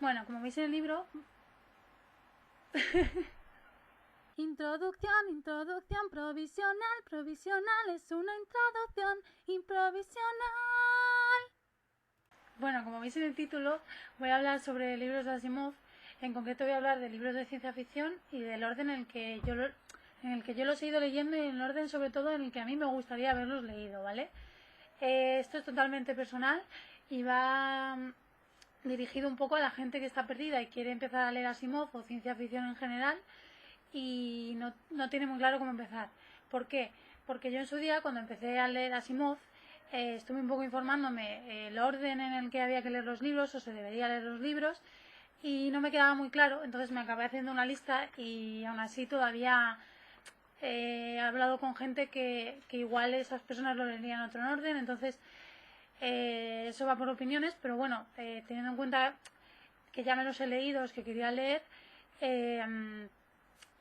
Bueno, como veis en el libro... Introducción, introducción, provisional, provisional, es una introducción improvisional. Bueno, como veis en el título, voy a hablar sobre libros de Asimov. En concreto voy a hablar de libros de ciencia ficción y del orden en el que yo los he ido leyendo y en el orden sobre todo en el que a mí me gustaría haberlos leído, ¿vale? Esto es totalmente personal y va dirigido un poco a la gente que está perdida y quiere empezar a leer Asimov o ciencia ficción en general y no tiene muy claro cómo empezar. ¿Por qué? Porque yo en su día, cuando empecé a leer Asimov, estuve un poco informándome el orden en el que había que leer los libros o se debería leer los libros y no me quedaba muy claro, entonces me acabé haciendo una lista y aún así todavía he hablado con gente que igual esas personas lo leerían en otro orden, entonces eso va por opiniones, pero bueno, teniendo en cuenta que ya me los he leído, los que quería leer,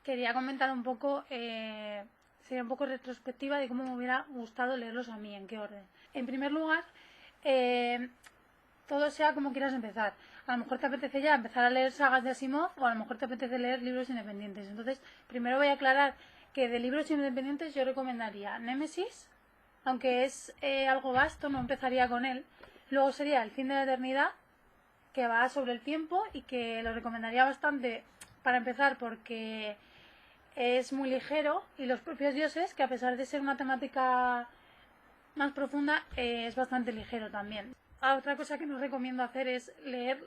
quería comentar un poco, sería un poco retrospectiva de cómo me hubiera gustado leerlos a mí, en qué orden. En primer lugar, todo sea como quieras empezar. A lo mejor te apetece ya empezar a leer sagas de Asimov o a lo mejor te apetece leer libros independientes. Entonces, primero voy a aclarar que de libros independientes yo recomendaría Némesis, aunque es algo vasto, no empezaría con él. Luego sería El fin de la eternidad, que va sobre el tiempo y que lo recomendaría bastante para empezar porque es muy ligero y los propios dioses, que a pesar de ser una temática más profunda, es bastante ligero también. Otra cosa que no recomiendo hacer es leer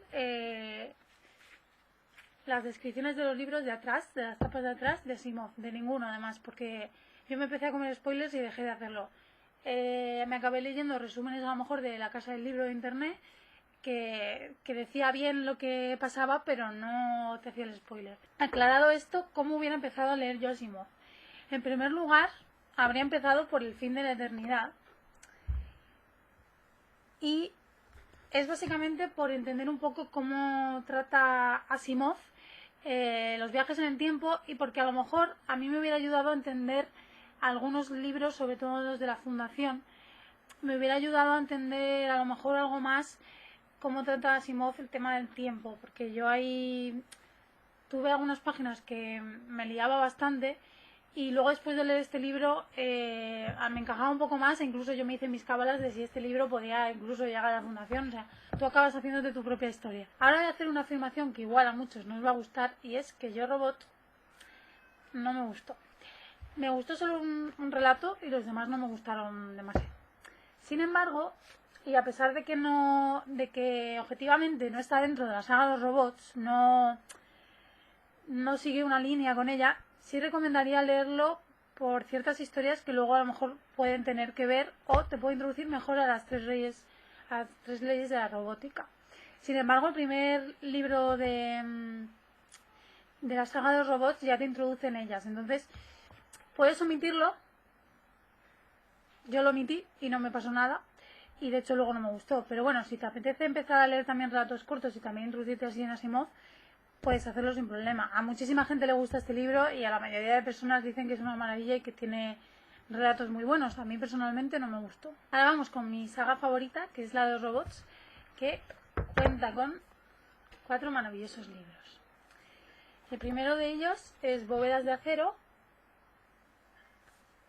las descripciones de los libros de atrás, de las tapas de atrás, de Asimov, de ninguno además, porque yo me empecé a comer spoilers y dejé de hacerlo. Me acabé leyendo resúmenes a lo mejor de La Casa del Libro de internet que decía bien lo que pasaba, pero no te hacía el spoiler. Aclarado esto, ¿cómo hubiera empezado a leer yo Asimov? En primer lugar, habría empezado por El fin de la eternidad. Y es básicamente por entender un poco cómo trata Asimov los viajes en el tiempo y porque a lo mejor a mí me hubiera ayudado a entender algunos libros, sobre todo los de la Fundación, me hubiera ayudado a entender a lo mejor algo más cómo trata Asimov el tema del tiempo, porque yo ahí tuve algunas páginas que me liaba bastante y luego después de leer este libro me encajaba un poco más e incluso yo me hice mis cábalas de si este libro podía incluso llegar a la Fundación, o sea, tú acabas haciéndote tu propia historia. Ahora voy a hacer una afirmación que igual a muchos no os va a gustar y es que Yo Robot no me gustó. Me gustó solo un relato y los demás no me gustaron demasiado. Sin embargo, y a pesar de que objetivamente no está dentro de la saga de los robots, no sigue una línea con ella, sí recomendaría leerlo por ciertas historias que luego a lo mejor pueden tener que ver o te puede introducir mejor a las tres leyes de la robótica. Sin embargo, el primer libro de la saga de los robots ya te introduce en ellas, entonces puedes omitirlo. Yo lo omití y no me pasó nada y de hecho luego no me gustó, pero bueno, si te apetece empezar a leer también relatos cortos y también introducirte así en Asimov, puedes hacerlo sin problema. A muchísima gente le gusta este libro y a la mayoría de personas dicen que es una maravilla y que tiene relatos muy buenos. A mí personalmente no me gustó. Ahora vamos con mi saga favorita, que es la de los robots, que cuenta con 4 maravillosos libros. El primero de ellos es Bóvedas de acero.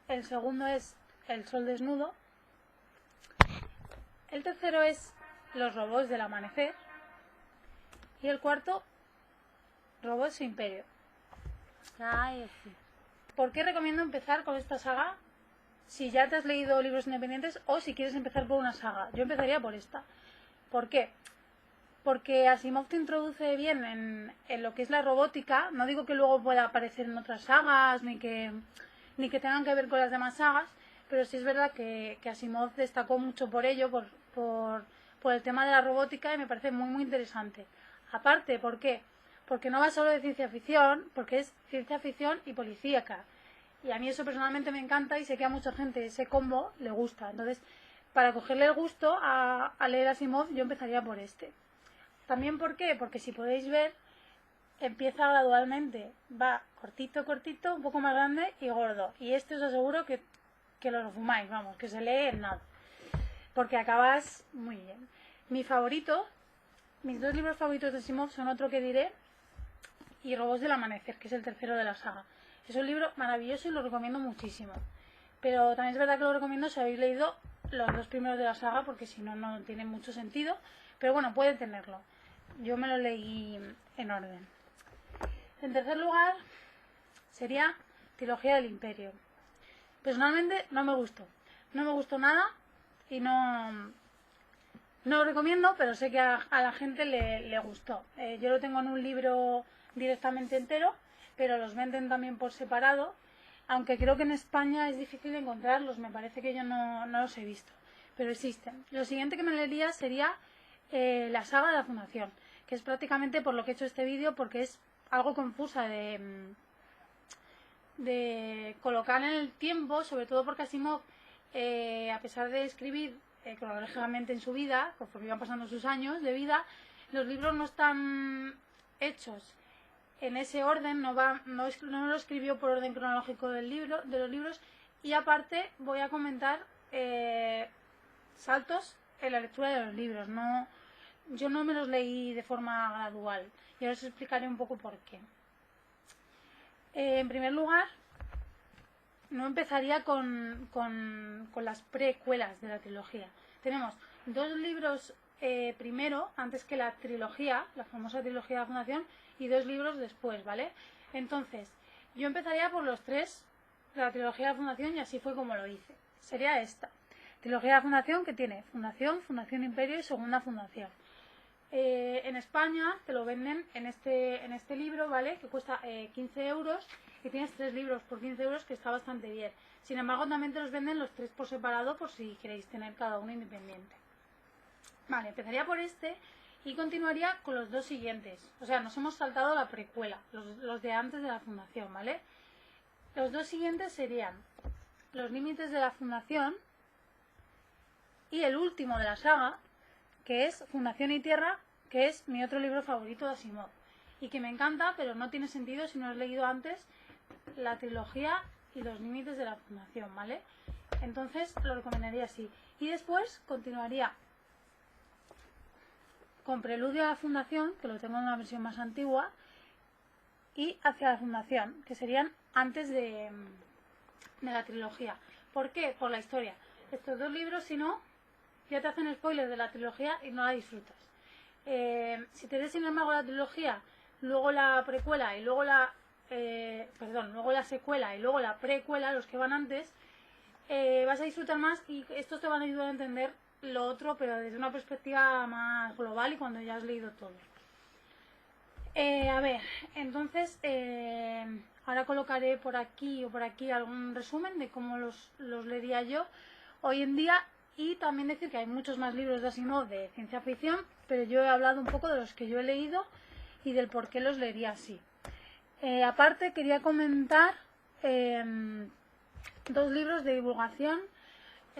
El segundo es El sol desnudo. El tercero es Los robots del amanecer. Y el cuarto, Robots e Imperio. Ay, sí. ¿Por qué recomiendo empezar con esta saga? Si ya te has leído libros independientes o si quieres empezar por una saga. Yo empezaría por esta. ¿Por qué? Porque Asimov te introduce bien en lo que es la robótica. No digo que luego pueda aparecer en otras sagas ni que tengan que ver con las demás sagas, pero sí es verdad que Asimov destacó mucho por ello, por el tema de la robótica y me parece muy muy interesante. Aparte, ¿por qué? Porque no va solo de ciencia ficción, porque es ciencia ficción y policíaca. Y a mí eso personalmente me encanta y sé que a mucha gente ese combo le gusta. Entonces, para cogerle el gusto a leer Asimov, yo empezaría por este. También, ¿por qué? Porque si podéis ver, empieza gradualmente. Va cortito, cortito, un poco más grande y gordo. Y este os aseguro que lo fumáis, vamos, que se lee en nada. Porque acabas muy bien. Mi favorito mis dos libros favoritos de Asimov son Otro que diré y Robots del amanecer, que es el tercero de la saga. Es un libro maravilloso y lo recomiendo muchísimo. Pero también es verdad que lo recomiendo si habéis leído los dos primeros de la saga, porque si no, no tiene mucho sentido. Pero bueno, puede tenerlo. Yo me lo leí en orden. En tercer lugar, sería Trilogía del Imperio. Personalmente no me gustó. No me gustó nada y no lo recomiendo, pero sé que a la gente le gustó. Yo lo tengo en un libro directamente entero, pero los venden también por separado, aunque creo que en España es difícil encontrarlos, me parece que yo no los he visto, pero existen. Lo siguiente que me leería sería la saga de la Fundación, que es prácticamente por lo que he hecho este vídeo, porque es algo confusa de colocar en el tiempo, sobre todo porque Asimov, a pesar de escribir cronológicamente en su vida, conforme iban pasando sus años de vida, los libros no están hechos en ese orden, no lo escribió por orden cronológico de los libros, y aparte voy a comentar saltos en la lectura de los libros. Yo no me los leí de forma gradual y ahora os explicaré un poco por qué. En primer lugar, no empezaría con las precuelas de la trilogía. Tenemos dos libros primero, antes que la trilogía, la famosa trilogía de la Fundación, y dos libros después, ¿vale? Entonces, yo empezaría por los tres de la trilogía de la Fundación y así fue como lo hice. Sería esta. Trilogía de la Fundación, que tiene Fundación, Fundación Imperio y Segunda Fundación. En España te lo venden en este libro, ¿vale? Que cuesta 15 euros y tienes 3 libros por 15 euros, que está bastante bien. Sin embargo, también te los venden los 3 por separado por si queréis tener cada uno independiente. Vale, empezaría por este y continuaría con los dos siguientes. O sea, nos hemos saltado la precuela, los de antes de la Fundación, ¿vale? Los dos siguientes serían Los límites de la Fundación y el último de la saga, que es Fundación y Tierra, que es mi otro libro favorito de Asimov y que me encanta, pero no tiene sentido si no has leído antes la trilogía y Los límites de la Fundación, ¿vale? Entonces lo recomendaría así. Y después continuaría con Preludio a la Fundación, que lo tengo en una versión más antigua, y Hacia la Fundación, que serían antes de la trilogía. ¿Por qué? Por la historia. Estos dos libros, si no, ya te hacen spoilers de la trilogía y no la disfrutas. Si te des sin embargo la trilogía, luego la precuela y luego luego la secuela y luego la precuela, los que van antes, vas a disfrutar más y estos te van a ayudar a entender lo otro, pero desde una perspectiva más global y cuando ya has leído todo. A ver, entonces ahora colocaré por aquí o por aquí algún resumen de cómo los leería yo hoy en día, y también decir que hay muchos más libros de Asimov de ciencia ficción, pero yo he hablado un poco de los que yo he leído y del por qué los leería así. Aparte quería comentar dos libros de divulgación,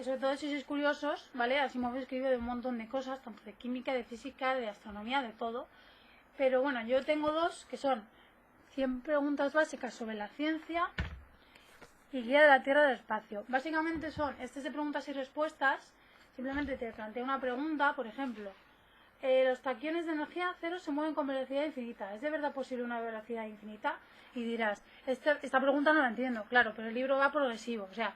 sobre todo si sois curiosos, ¿vale? Asimov escribe de un montón de cosas, tanto de química, de física, de astronomía, de todo. Pero bueno, yo tengo dos que son 100 preguntas básicas sobre la ciencia y Guía de la Tierra del Espacio. Básicamente son de preguntas y respuestas. Simplemente te planteo una pregunta, por ejemplo, los taquiones de energía cero se mueven con velocidad infinita. ¿Es de verdad posible una velocidad infinita? Y dirás, esta pregunta no la entiendo. Claro, pero el libro va progresivo. O sea,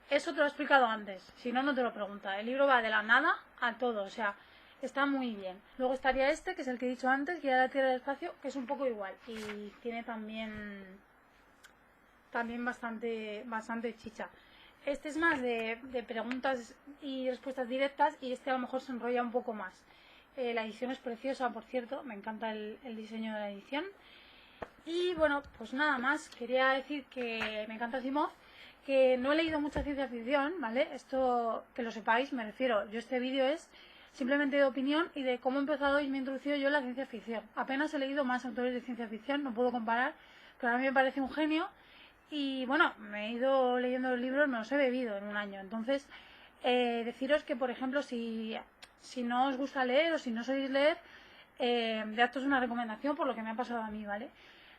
eso te lo he explicado antes. Si no, no te lo pregunta. El libro va de la nada a todo. O sea, está muy bien. Luego estaría que es el que he dicho antes, Guía de la Tierra del Espacio, que es un poco igual. Y tiene también bastante chicha. Este es más de preguntas y respuestas directas y a lo mejor se enrolla un poco más. La edición es preciosa, por cierto, me encanta el diseño de la edición. Y bueno, pues nada más, quería decir que me encanta Asimov, que no he leído mucha ciencia ficción, ¿vale? Esto, que lo sepáis, me refiero, yo este vídeo es simplemente de opinión y de cómo he empezado y me he introducido yo en la ciencia ficción. Apenas he leído más autores de ciencia ficción, no puedo comparar, pero a mí me parece un genio. Y bueno, me he ido leyendo los libros, me los he bebido en un año. Entonces, deciros que, por ejemplo, si no os gusta leer o si no sabéis leer, ya esto es una recomendación por lo que me ha pasado a mí, ¿vale?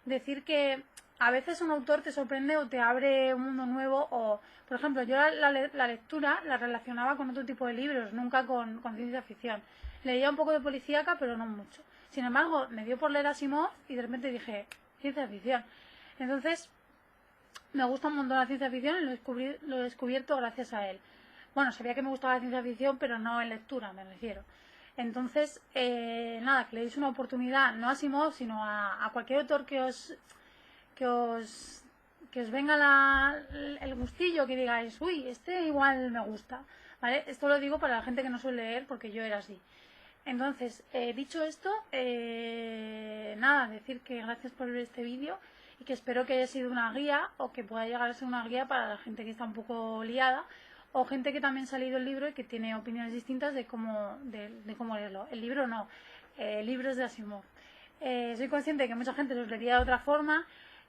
decir que a veces un autor te sorprende o te abre un mundo nuevo, o, por ejemplo, yo la lectura la relacionaba con otro tipo de libros, nunca con ciencia ficción. Leía un poco de policíaca, pero no mucho. Sin embargo, me dio por leer Asimov y de repente dije, ciencia ficción. Entonces, me gusta un montón la ciencia ficción y lo he descubierto gracias a él. Bueno, sabía que me gustaba la ciencia ficción, pero no en lectura, me refiero. Entonces, nada, que le deis una oportunidad, no a Asimov, sino a cualquier autor que os, que os venga el gustillo, que digáis, uy, este igual me gusta, ¿vale? Esto lo digo para la gente que no suele leer, porque yo era así. Entonces, dicho esto, nada, decir que gracias por ver este vídeo y que espero que haya sido una guía o que pueda llegar a ser una guía para la gente que está un poco liada o gente que también se ha leído el libro y que tiene opiniones distintas de cómo leerlo. El libro no, libros de Asimov. Soy consciente de que mucha gente los leería de otra forma.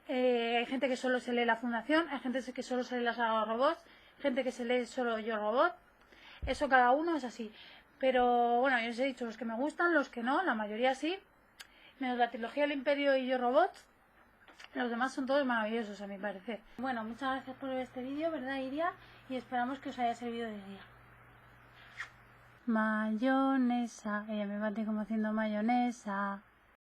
Hay gente que solo se lee La Fundación, hay gente que solo se lee La Saga de Robots, gente que se lee solo Yo Robot. Eso cada uno es así. Pero bueno, yo os he dicho los que me gustan, los que no, la mayoría sí. Menos la trilogía El Imperio y Yo Robot. Los demás son todos maravillosos a mi parecer. Bueno, muchas gracias por ver este vídeo, ¿verdad, Iria? Y esperamos que os haya servido de guía. Mayonesa, ella me bate como haciendo mayonesa.